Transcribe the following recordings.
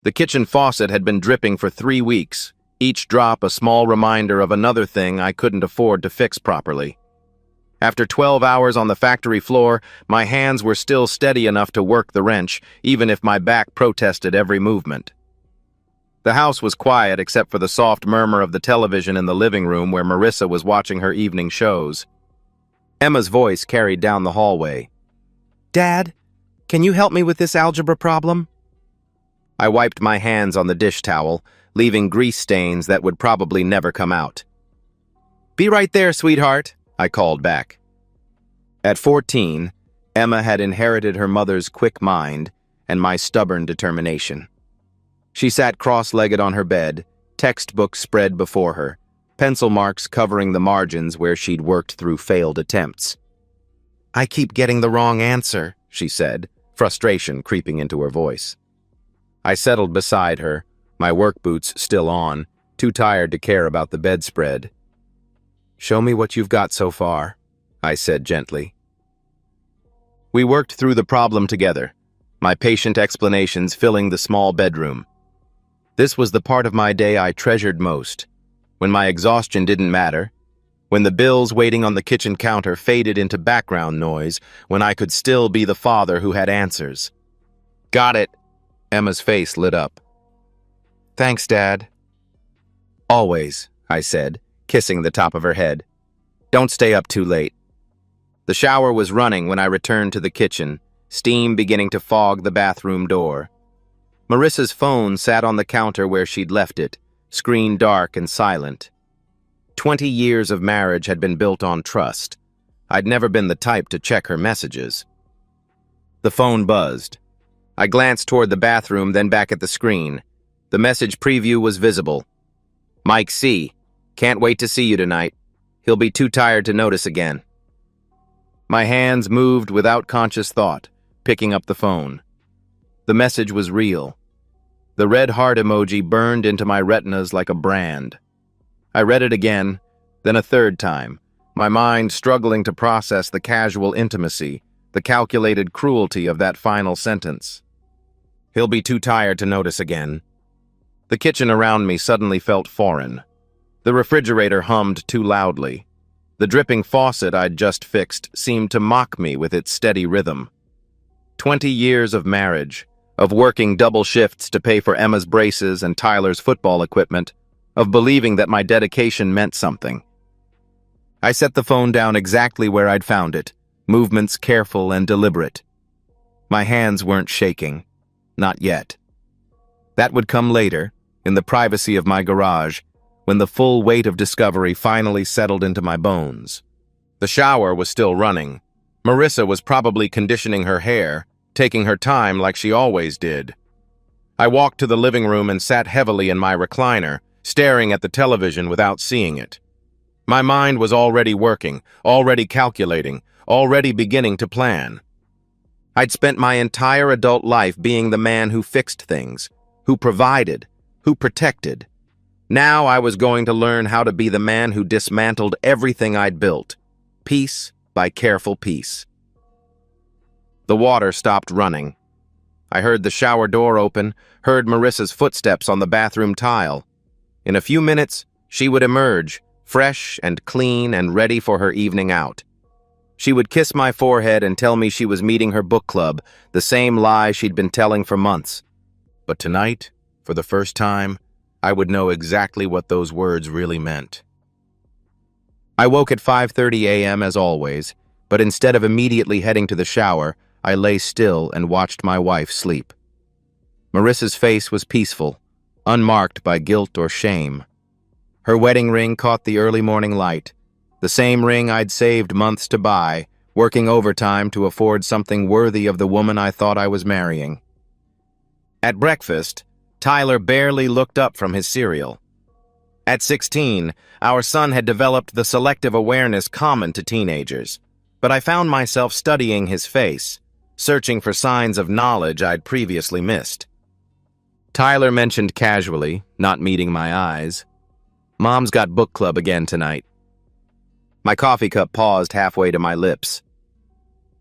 The kitchen faucet had been dripping for 3 weeks, each drop a small reminder of another thing I couldn't afford to fix properly. After 12 hours on the factory floor, my hands were still steady enough to work the wrench, even if my back protested every movement. The house was quiet except for the soft murmur of the television in the living room where Marissa was watching her evening shows. Emma's voice carried down the hallway. "Dad, can you help me with this algebra problem?" I wiped my hands on the dish towel, leaving grease stains that would probably never come out. "Be right there, sweetheart," I called back. At 14, Emma had inherited her mother's quick mind and my stubborn determination. She sat cross-legged on her bed, textbooks spread before her, pencil marks covering the margins where she'd worked through failed attempts. "I keep getting the wrong answer," she said, frustration creeping into her voice. I settled beside her, my work boots still on, too tired to care about the bedspread. "Show me what you've got so far," I said gently. We worked through the problem together, my patient explanations filling the small bedroom. This was the part of my day I treasured most, when my exhaustion didn't matter, when the bills waiting on the kitchen counter faded into background noise, when I could still be the father who had answers. "Got it." Emma's face lit up. "Thanks, Dad." "Always," I said, kissing the top of her head. "Don't stay up too late." The shower was running when I returned to the kitchen, steam beginning to fog the bathroom door. Marissa's phone sat on the counter where she'd left it, screen dark and silent. 20 years of marriage had been built on trust. I'd never been the type to check her messages. The phone buzzed. I glanced toward the bathroom, then back at the screen. The message preview was visible. "Mike C. Can't wait to see you tonight. He'll be too tired to notice again." My hands moved without conscious thought, picking up the phone. The message was real. The red heart emoji burned into my retinas like a brand. I read it again, then a third time, my mind struggling to process the casual intimacy, the calculated cruelty of that final sentence. "He'll be too tired to notice again." The kitchen around me suddenly felt foreign. The refrigerator hummed too loudly. The dripping faucet I'd just fixed seemed to mock me with its steady rhythm. 20 years of marriage, of working double shifts to pay for Emma's braces and Tyler's football equipment, of believing that my dedication meant something. I set the phone down exactly where I'd found it, movements careful and deliberate. My hands weren't shaking. Not yet. That would come later, in the privacy of my garage, when the full weight of discovery finally settled into my bones. The shower was still running. Marissa was probably conditioning her hair, taking her time like she always did. I walked to the living room and sat heavily in my recliner, staring at the television without seeing it. My mind was already working, already calculating, already beginning to plan. I'd spent my entire adult life being the man who fixed things, who provided, who protected. Now I was going to learn how to be the man who dismantled everything I'd built, piece by careful piece. The water stopped running. I heard the shower door open, heard Marissa's footsteps on the bathroom tile. In a few minutes, she would emerge, fresh and clean and ready for her evening out. She would kiss my forehead and tell me she was meeting her book club, the same lie she'd been telling for months. But tonight, for the first time, I would know exactly what those words really meant. I woke at 5:30 a.m. as always, but instead of immediately heading to the shower, I lay still and watched my wife sleep. Marissa's face was peaceful, unmarked by guilt or shame. Her wedding ring caught the early morning light, the same ring I'd saved months to buy, working overtime to afford something worthy of the woman I thought I was marrying. At breakfast, Tyler barely looked up from his cereal. At 16, our son had developed the selective awareness common to teenagers, but I found myself studying his face, searching for signs of knowledge I'd previously missed. Tyler mentioned casually, not meeting my eyes, "Mom's got book club again tonight." My coffee cup paused halfway to my lips.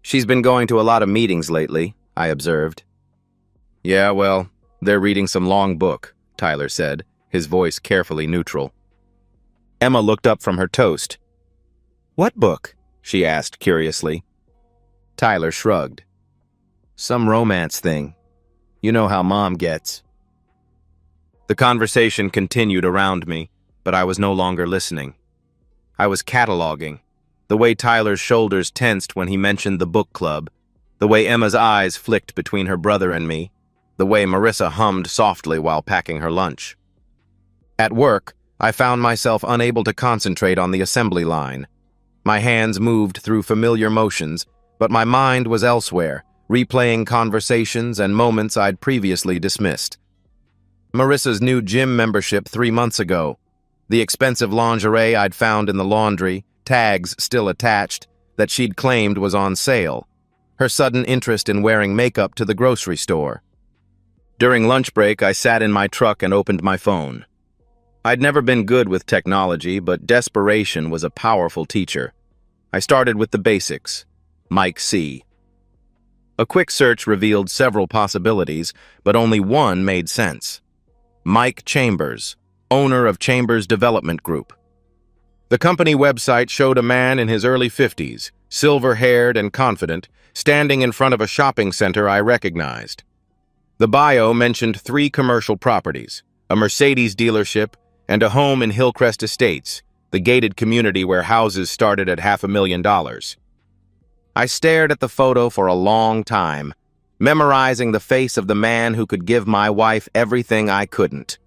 "She's been going to a lot of meetings lately," I observed. "Yeah, well, They're reading some long book, Tyler said, his voice carefully neutral. Emma looked up from her toast. What book? She asked curiously. Tyler shrugged. Some romance thing. You know how Mom gets. The conversation continued around me, but I was no longer listening. I was cataloging. The way Tyler's shoulders tensed when he mentioned the book club, the way Emma's eyes flicked between her brother and me, the way Marissa hummed softly while packing her lunch. At work, I found myself unable to concentrate on the assembly line. My hands moved through familiar motions, but my mind was elsewhere, replaying conversations and moments I'd previously dismissed. Marissa's new gym membership 3 months ago, the expensive lingerie I'd found in the laundry, tags still attached, that she'd claimed was on sale, her sudden interest in wearing makeup to the grocery store. During lunch break, I sat in my truck and opened my phone. I'd never been good with technology, but desperation was a powerful teacher. I started with the basics. Mike C. A quick search revealed several possibilities, but only one made sense. Mike Chambers, owner of Chambers Development Group. The company website showed a man in his early 50s, silver-haired and confident, standing in front of a shopping center I recognized. The bio mentioned 3 commercial properties, a Mercedes dealership, and a home in Hillcrest Estates, the gated community where houses started at $500,000. I stared at the photo for a long time, memorizing the face of the man who could give my wife everything I couldn't.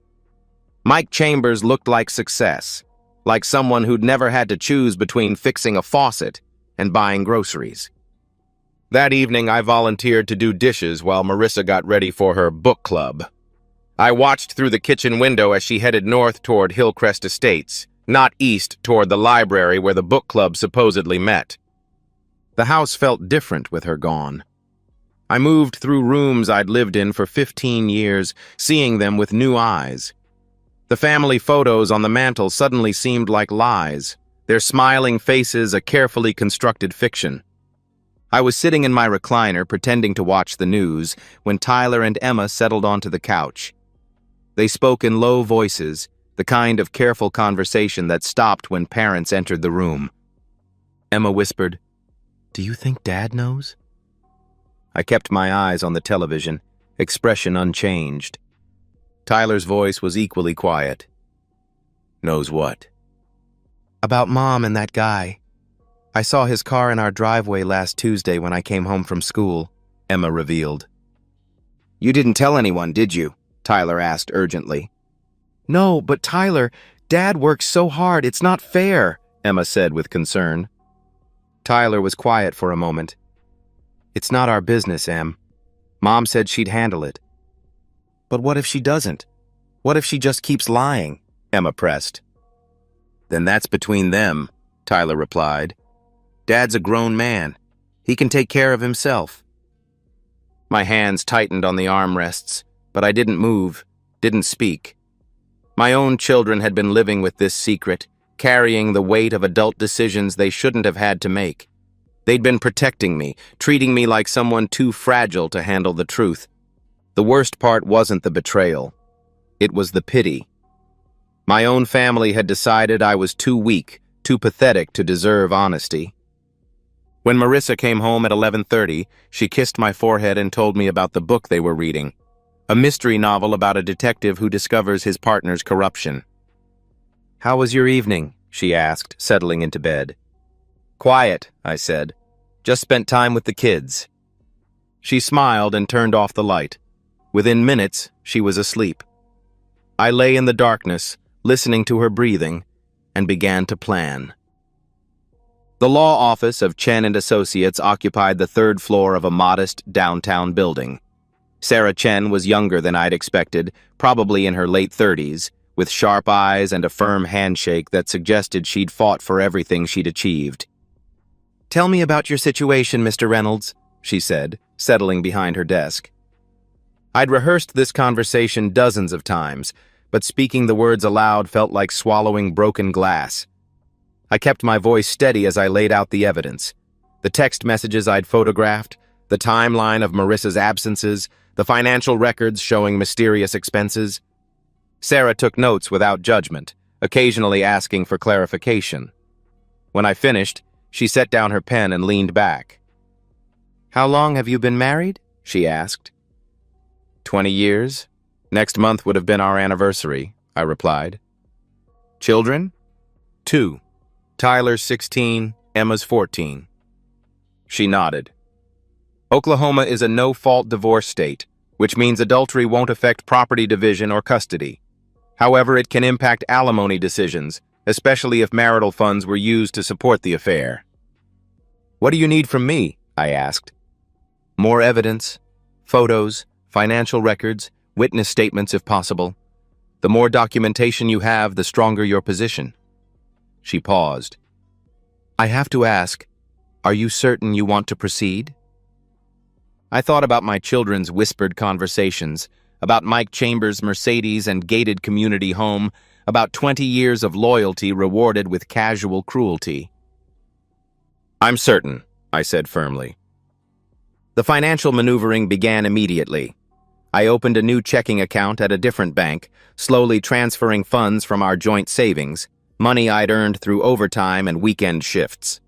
Mike Chambers looked like success, like someone who'd never had to choose between fixing a faucet and buying groceries. That evening, I volunteered to do dishes while Marissa got ready for her book club. I watched through the kitchen window as she headed north toward Hillcrest Estates, not east toward the library where the book club supposedly met. The house felt different with her gone. I moved through rooms I'd lived in for 15 years, seeing them with new eyes. The family photos on the mantel suddenly seemed like lies, their smiling faces a carefully constructed fiction. I was sitting in my recliner pretending to watch the news when Tyler and Emma settled onto the couch. They spoke in low voices, the kind of careful conversation that stopped when parents entered the room. Emma whispered, "Do you think Dad knows?" I kept my eyes on the television, expression unchanged. Tyler's voice was equally quiet. "Knows what?" "About Mom and that guy. I saw his car in our driveway last Tuesday when I came home from school," Emma revealed. "You didn't tell anyone, did you?" Tyler asked urgently. "No, but Tyler, Dad works so hard, it's not fair," Emma said with concern. Tyler was quiet for a moment. "It's not our business, Em. Mom said she'd handle it." "But what if she doesn't? What if she just keeps lying?" Emma pressed. "Then that's between them," Tyler replied. "Dad's a grown man. He can take care of himself." My hands tightened on the armrests, but I didn't move, didn't speak. My own children had been living with this secret, carrying the weight of adult decisions they shouldn't have had to make. They'd been protecting me, treating me like someone too fragile to handle the truth. The worst part wasn't the betrayal. It was the pity. My own family had decided I was too weak, too pathetic to deserve honesty. When Marissa came home at 11:30, she kissed my forehead and told me about the book they were reading, a mystery novel about a detective who discovers his partner's corruption. "How was your evening?" she asked, settling into bed. "Quiet," I said. "Just spent time with the kids." She smiled and turned off the light. Within minutes, she was asleep. I lay in the darkness, listening to her breathing, and began to plan. The law office of Chen and Associates occupied the 3rd floor of a modest downtown building. Sarah Chen was younger than I'd expected, probably in her late 30s, with sharp eyes and a firm handshake that suggested she'd fought for everything she'd achieved. "Tell me about your situation, Mr. Reynolds," she said, settling behind her desk. I'd rehearsed this conversation dozens of times, but speaking the words aloud felt like swallowing broken glass. I kept my voice steady as I laid out the evidence. The text messages I'd photographed, the timeline of Marissa's absences, The financial records showing mysterious expenses. Sarah took notes without judgment, occasionally asking for clarification. When I finished, she set down her pen and leaned back. "How long have you been married?" she asked. 20 years. Next month would have been our anniversary, I replied. Children? 2. Tyler's 16, Emma's 14. She nodded. Oklahoma is a no-fault divorce state, which means adultery won't affect property division or custody. However, it can impact alimony decisions, especially if marital funds were used to support the affair. "What do you need from me?" I asked. "More evidence, photos, financial records, witness statements if possible. The more documentation you have, the stronger your position." She paused. "I have to ask, are you certain you want to proceed?" I thought about my children's whispered conversations, about Mike Chambers' Mercedes and gated community home, about 20 years of loyalty rewarded with casual cruelty. "I'm certain," I said firmly. The financial maneuvering began immediately. I opened a new checking account at a different bank, slowly transferring funds from our joint savings, money I'd earned through overtime and weekend shifts.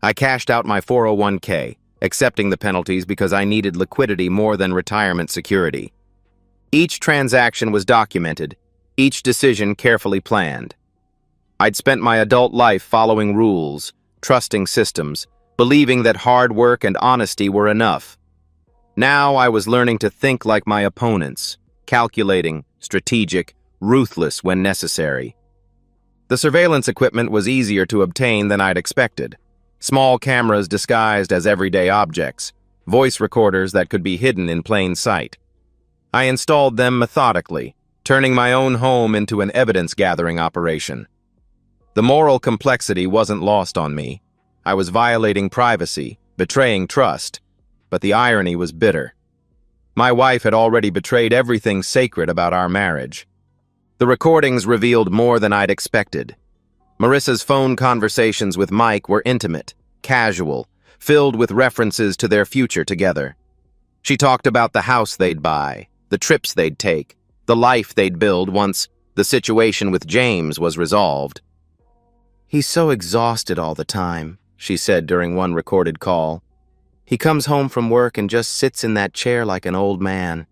I cashed out my 401k, accepting the penalties because I needed liquidity more than retirement security. Each transaction was documented, each decision carefully planned. I'd spent my adult life following rules, trusting systems, believing that hard work and honesty were enough. Now I was learning to think like my opponents, calculating, strategic, ruthless when necessary. The surveillance equipment was easier to obtain than I'd expected. Small cameras disguised as everyday objects, voice recorders that could be hidden in plain sight. I installed them methodically, turning my own home into an evidence-gathering operation. The moral complexity wasn't lost on me. I was violating privacy, betraying trust, but the irony was bitter. My wife had already betrayed everything sacred about our marriage. The recordings revealed more than I'd expected. Marissa's phone conversations with Mike were intimate, casual, filled with references to their future together. She talked about the house they'd buy, the trips they'd take, the life they'd build once the situation with James was resolved. "He's so exhausted all the time," she said during one recorded call. "He comes home from work and just sits in that chair like an old man.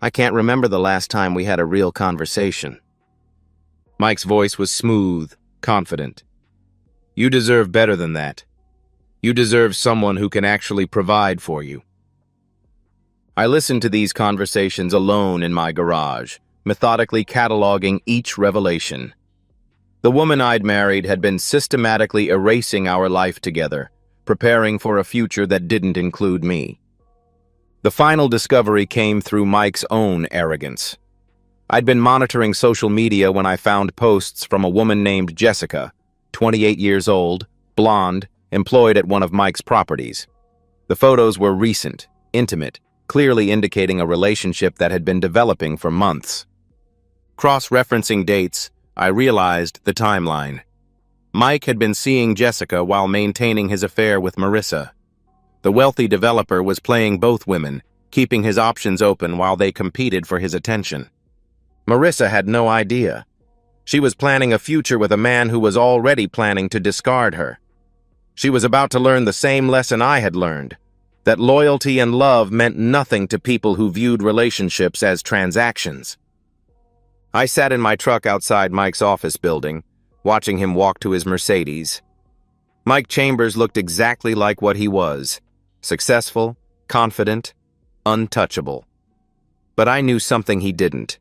I can't remember the last time we had a real conversation." Mike's voice was smooth, confident. "You deserve better than that. You deserve someone who can actually provide for you." I listened to these conversations alone in my garage, methodically cataloging each revelation. The woman I'd married had been systematically erasing our life together, preparing for a future that didn't include me. The final discovery came through Mike's own arrogance. I'd been monitoring social media when I found posts from a woman named Jessica, 28 years old, blonde, employed at one of Mike's properties. The photos were recent, intimate, clearly indicating a relationship that had been developing for months. Cross-referencing dates, I realized the timeline. Mike had been seeing Jessica while maintaining his affair with Marissa. The wealthy developer was playing both women, keeping his options open while they competed for his attention. Marissa had no idea. She was planning a future with a man who was already planning to discard her. She was about to learn the same lesson I had learned, that loyalty and love meant nothing to people who viewed relationships as transactions. I sat in my truck outside Mike's office building, watching him walk to his Mercedes. Mike Chambers looked exactly like what he was, successful, confident, untouchable. But I knew something he didn't.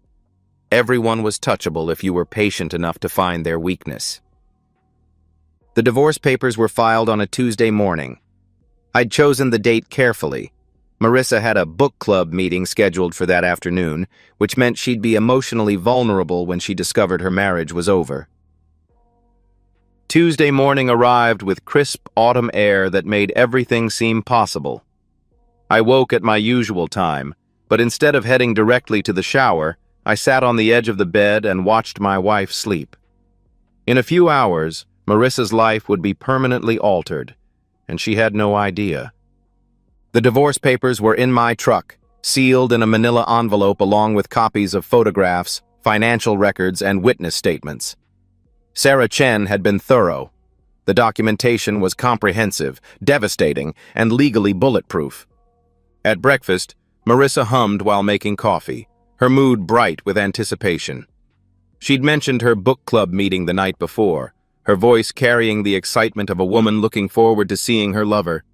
Everyone was touchable if you were patient enough to find their weakness. The divorce papers were filed on a Tuesday morning. I'd chosen the date carefully. Marissa had a book club meeting scheduled for that afternoon, which meant she'd be emotionally vulnerable when she discovered her marriage was over. Tuesday morning arrived with crisp autumn air that made everything seem possible. I woke at my usual time, but instead of heading directly to the shower, I sat on the edge of the bed and watched my wife sleep. In a few hours, Marissa's life would be permanently altered, and she had no idea. The divorce papers were in my truck, sealed in a manila envelope along with copies of photographs, financial records, and witness statements. Sarah Chen had been thorough. The documentation was comprehensive, devastating, and legally bulletproof. At breakfast, Marissa hummed while making coffee, her mood bright with anticipation. She'd mentioned her book club meeting the night before, her voice carrying the excitement of a woman looking forward to seeing her lover.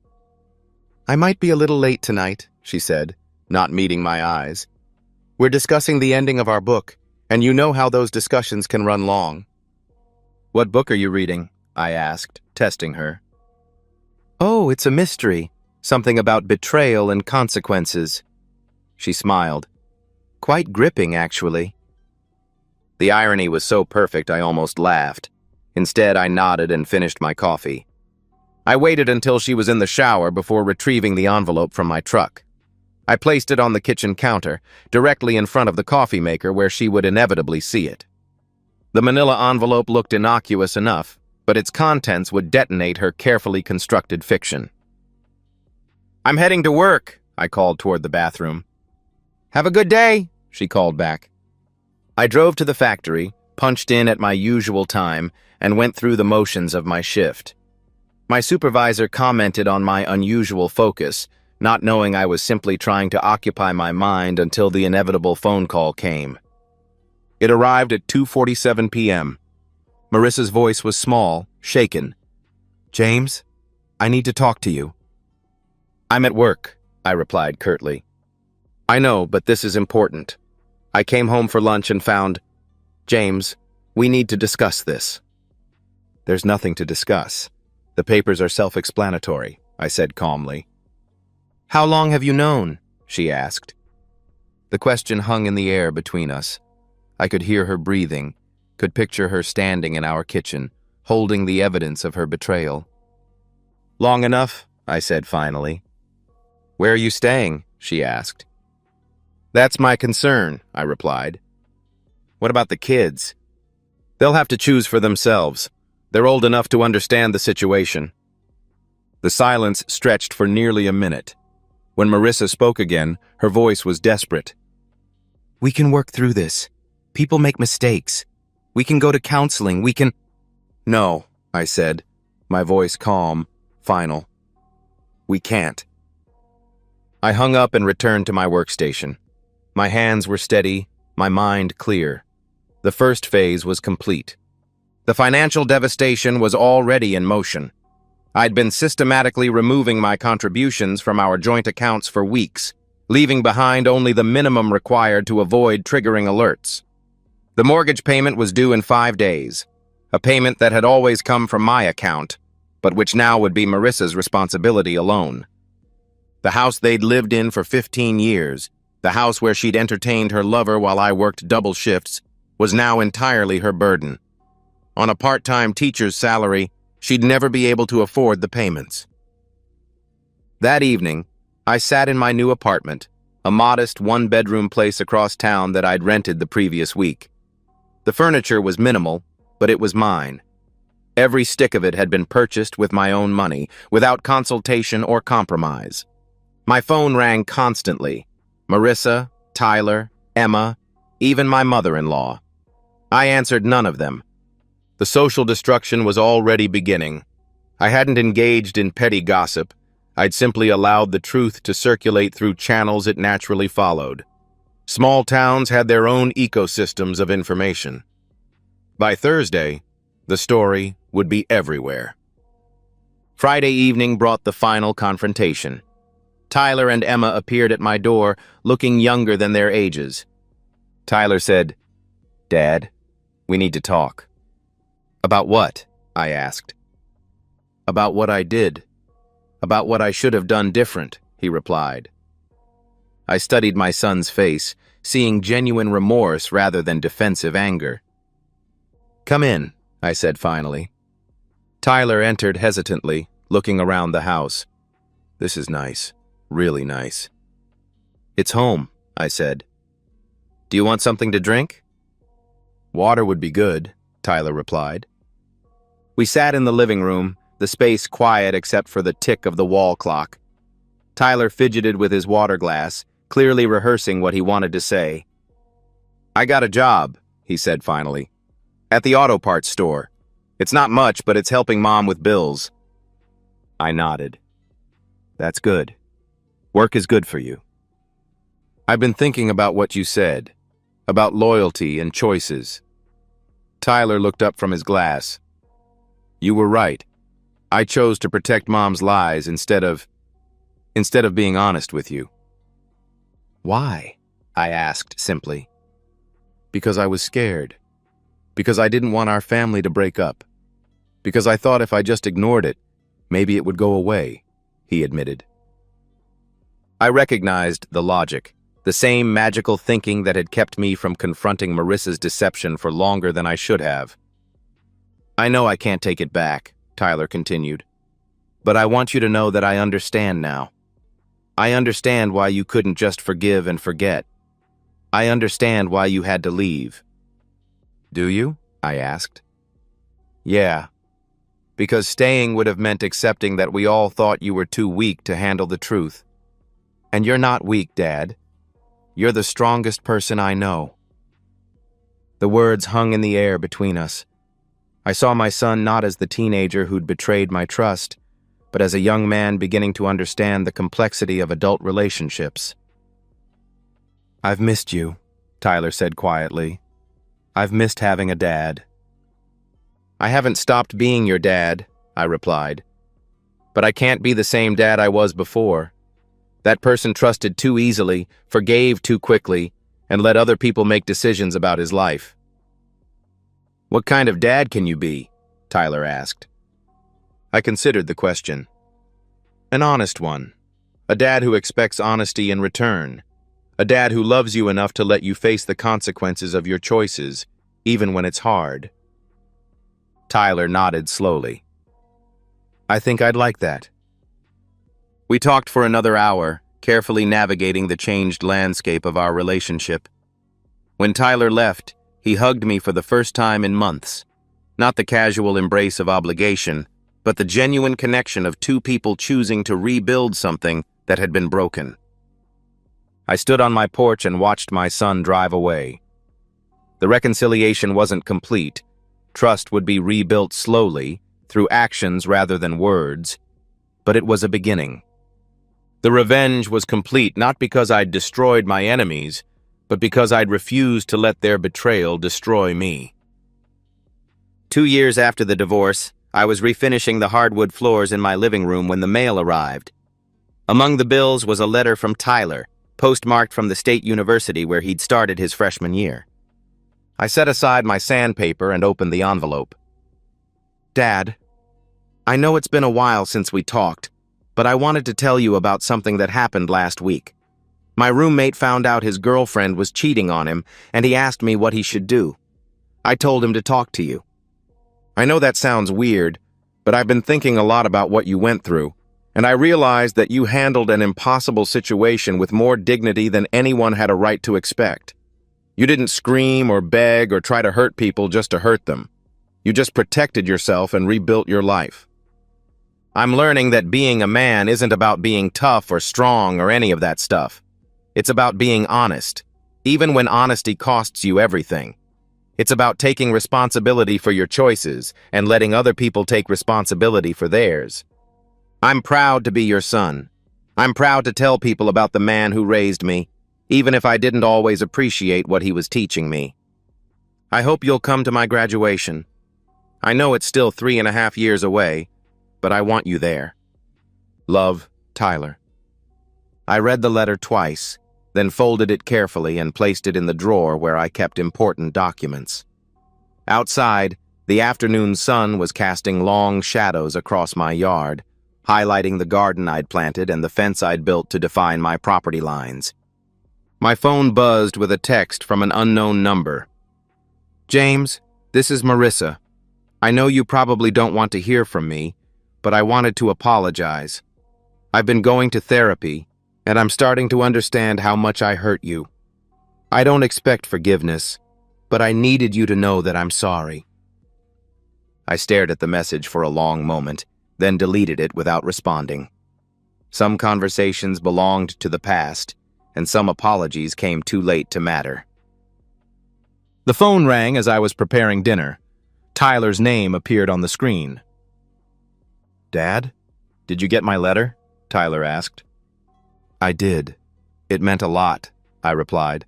"I might be a little late tonight," she said, not meeting my eyes. "We're discussing the ending of our book, and you know how those discussions can run long." "What book are you reading?" I asked, testing her. "Oh, it's a mystery, something about betrayal and consequences." She smiled. "Quite gripping, actually." The irony was so perfect I almost laughed. Instead, I nodded and finished my coffee. I waited until she was in the shower before retrieving the envelope from my truck. I placed it on the kitchen counter, directly in front of the coffee maker where she would inevitably see it. The manila envelope looked innocuous enough, but its contents would detonate her carefully constructed fiction. "I'm heading to work," I called toward the bathroom. "Have a good day," she called back. I drove to the factory, punched in at my usual time, and went through the motions of my shift. My supervisor commented on my unusual focus, not knowing I was simply trying to occupy my mind until the inevitable phone call came. It arrived at 2:47 p.m. Marissa's voice was small, shaken. "James, I need to talk to you." "I'm at work," I replied curtly. "I know, but this is important. I came home for lunch and found... James, we need to discuss this." "There's nothing to discuss. The papers are self-explanatory," I said calmly. "How long have you known?" she asked. The question hung in the air between us. I could hear her breathing, could picture her standing in our kitchen, holding the evidence of her betrayal. "Long enough," I said finally. "Where are you staying?" she asked. "That's my concern," I replied. "What about the kids?" "They'll have to choose for themselves. They're old enough to understand the situation." The silence stretched for nearly a minute. When Marissa spoke again, her voice was desperate. "We can work through this. People make mistakes. We can go to counseling. We can..." "No," I said, my voice calm, final. "We can't." I hung up and returned to my workstation. My hands were steady, my mind clear. The first phase was complete. The financial devastation was already in motion. I'd been systematically removing my contributions from our joint accounts for weeks, leaving behind only the minimum required to avoid triggering alerts. The mortgage payment was due in 5 days, a payment that had always come from my account, but which now would be Marissa's responsibility alone. The house they'd lived in for 15 years, the house where she'd entertained her lover while I worked double shifts, was now entirely her burden. On a part-time teacher's salary, she'd never be able to afford the payments. That evening, I sat in my new apartment, a modest one-bedroom place across town that I'd rented the previous week. The furniture was minimal, but it was mine. Every stick of it had been purchased with my own money, without consultation or compromise. My phone rang constantly. Marissa, Tyler, Emma, even my mother-in-law. I answered none of them. The social destruction was already beginning. I hadn't engaged in petty gossip. I'd simply allowed the truth to circulate through channels it naturally followed. Small towns had their own ecosystems of information. By Thursday, the story would be everywhere. Friday evening brought the final confrontation. Tyler and Emma appeared at my door, looking younger than their ages. Tyler said, "Dad, we need to talk." "About what?" I asked. "About what I did. About what I should have done different," he replied. I studied my son's face, seeing genuine remorse rather than defensive anger. "Come in," I said finally. Tyler entered hesitantly, looking around the house. "This is nice. Really nice." "It's home," I said. "Do you want something to drink?" "Water would be good," Tyler replied. We sat in the living room, the space quiet except for the tick of the wall clock. Tyler fidgeted with his water glass, clearly rehearsing what he wanted to say. "I got a job," he said finally, "at the auto parts store. It's not much, but it's helping Mom with bills." I nodded. "That's good. Work is good for you." "I've been thinking about what you said, about loyalty and choices." Tyler looked up from his glass. "You were right. I chose to protect Mom's lies instead of being honest with you." "Why?" I asked simply. "Because I was scared. Because I didn't want our family to break up. Because I thought if I just ignored it, maybe it would go away," he admitted. I recognized the logic, the same magical thinking that had kept me from confronting Marissa's deception for longer than I should have. "I know I can't take it back," Tyler continued, "but I want you to know that I understand now. I understand why you couldn't just forgive and forget. I understand why you had to leave." "Do you?" I asked. "Yeah. Because staying would have meant accepting that we all thought you were too weak to handle the truth. And you're not weak, Dad. You're the strongest person I know." The words hung in the air between us. I saw my son not as the teenager who'd betrayed my trust, but as a young man beginning to understand the complexity of adult relationships. "I've missed you," Tyler said quietly. "I've missed having a dad." "I haven't stopped being your dad," I replied. "But I can't be the same dad I was before. That person trusted too easily, forgave too quickly, and let other people make decisions about his life." "What kind of dad can you be?" Tyler asked. I considered the question. "An honest one. A dad who expects honesty in return. A dad who loves you enough to let you face the consequences of your choices, even when it's hard." Tyler nodded slowly. "I think I'd like that." We talked for another hour, carefully navigating the changed landscape of our relationship. When Tyler left, he hugged me for the first time in months. Not the casual embrace of obligation, but the genuine connection of two people choosing to rebuild something that had been broken. I stood on my porch and watched my son drive away. The reconciliation wasn't complete. Trust would be rebuilt slowly, through actions rather than words, but it was a beginning. The revenge was complete not because I'd destroyed my enemies, but because I'd refused to let their betrayal destroy me. 2 years after the divorce, I was refinishing the hardwood floors in my living room when the mail arrived. Among the bills was a letter from Tyler, postmarked from the state university where he'd started his freshman year. I set aside my sandpaper and opened the envelope. "Dad, I know it's been a while since we talked, but I wanted to tell you about something that happened last week. My roommate found out his girlfriend was cheating on him, and he asked me what he should do. I told him to talk to you. I know that sounds weird, but I've been thinking a lot about what you went through, and I realized that you handled an impossible situation with more dignity than anyone had a right to expect. You didn't scream or beg or try to hurt people just to hurt them. You just protected yourself and rebuilt your life. I'm learning that being a man isn't about being tough or strong or any of that stuff. It's about being honest, even when honesty costs you everything. It's about taking responsibility for your choices and letting other people take responsibility for theirs. I'm proud to be your son. I'm proud to tell people about the man who raised me, even if I didn't always appreciate what he was teaching me. I hope you'll come to my graduation. I know it's still 3.5 years away, but I want you there. Love, Tyler." I read the letter twice, then folded it carefully and placed it in the drawer where I kept important documents. Outside, the afternoon sun was casting long shadows across my yard, highlighting the garden I'd planted and the fence I'd built to define my property lines. My phone buzzed with a text from an unknown number. "James, this is Marissa. I know you probably don't want to hear from me, but I wanted to apologize. I've been going to therapy, and I'm starting to understand how much I hurt you. I don't expect forgiveness, but I needed you to know that I'm sorry." I stared at the message for a long moment, then deleted it without responding. Some conversations belonged to the past, and some apologies came too late to matter. The phone rang as I was preparing dinner. Tyler's name appeared on the screen. "Dad, did you get my letter?" Tyler asked. "I did. It meant a lot," I replied.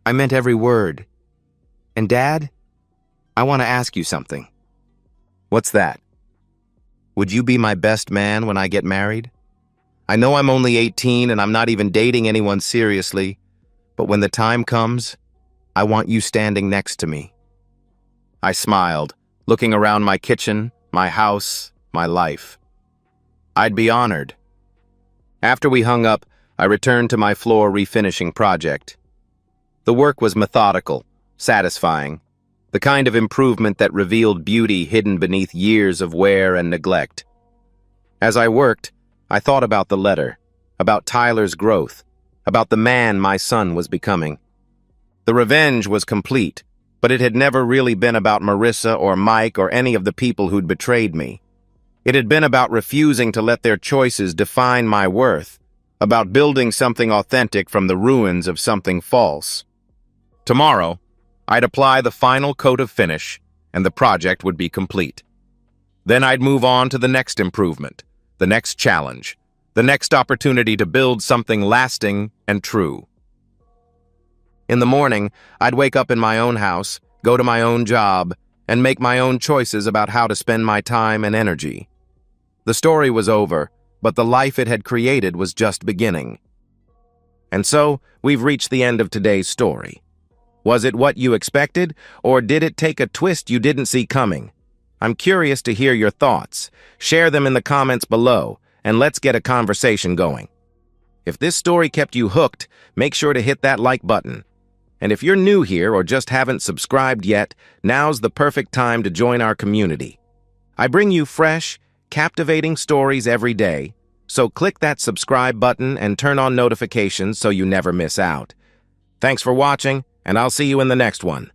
"I meant every word. And Dad, I want to ask you something." "What's that?" "Would you be my best man when I get married? I know I'm only 18 and I'm not even dating anyone seriously, but when the time comes, I want you standing next to me." I smiled, looking around my kitchen, my house, my life. I'd be honored. After we hung up, I returned to my floor refinishing project. The work was methodical, satisfying, the kind of improvement that revealed beauty hidden beneath years of wear and neglect. As I worked, I thought about the letter, about Tyler's growth, about the man my son was becoming. The revenge was complete, but it had never really been about Marissa or Mike or any of the people who'd betrayed me. It had been about refusing to let their choices define my worth, about building something authentic from the ruins of something false. Tomorrow, I'd apply the final coat of finish, and the project would be complete. Then I'd move on to the next improvement, the next challenge, the next opportunity to build something lasting and true. In the morning, I'd wake up in my own house, go to my own job, and make my own choices about how to spend my time and energy. The story was over, but the life it had created was just beginning. And so, we've reached the end of today's story. Was it what you expected, or did it take a twist you didn't see coming? I'm curious to hear your thoughts. Share them in the comments below, and let's get a conversation going. If this story kept you hooked, make sure to hit that like button. And if you're new here or just haven't subscribed yet, now's the perfect time to join our community. I bring you fresh, captivating stories every day, so click that subscribe button and turn on notifications so you never miss out. Thanks for watching, and I'll see you in the next one.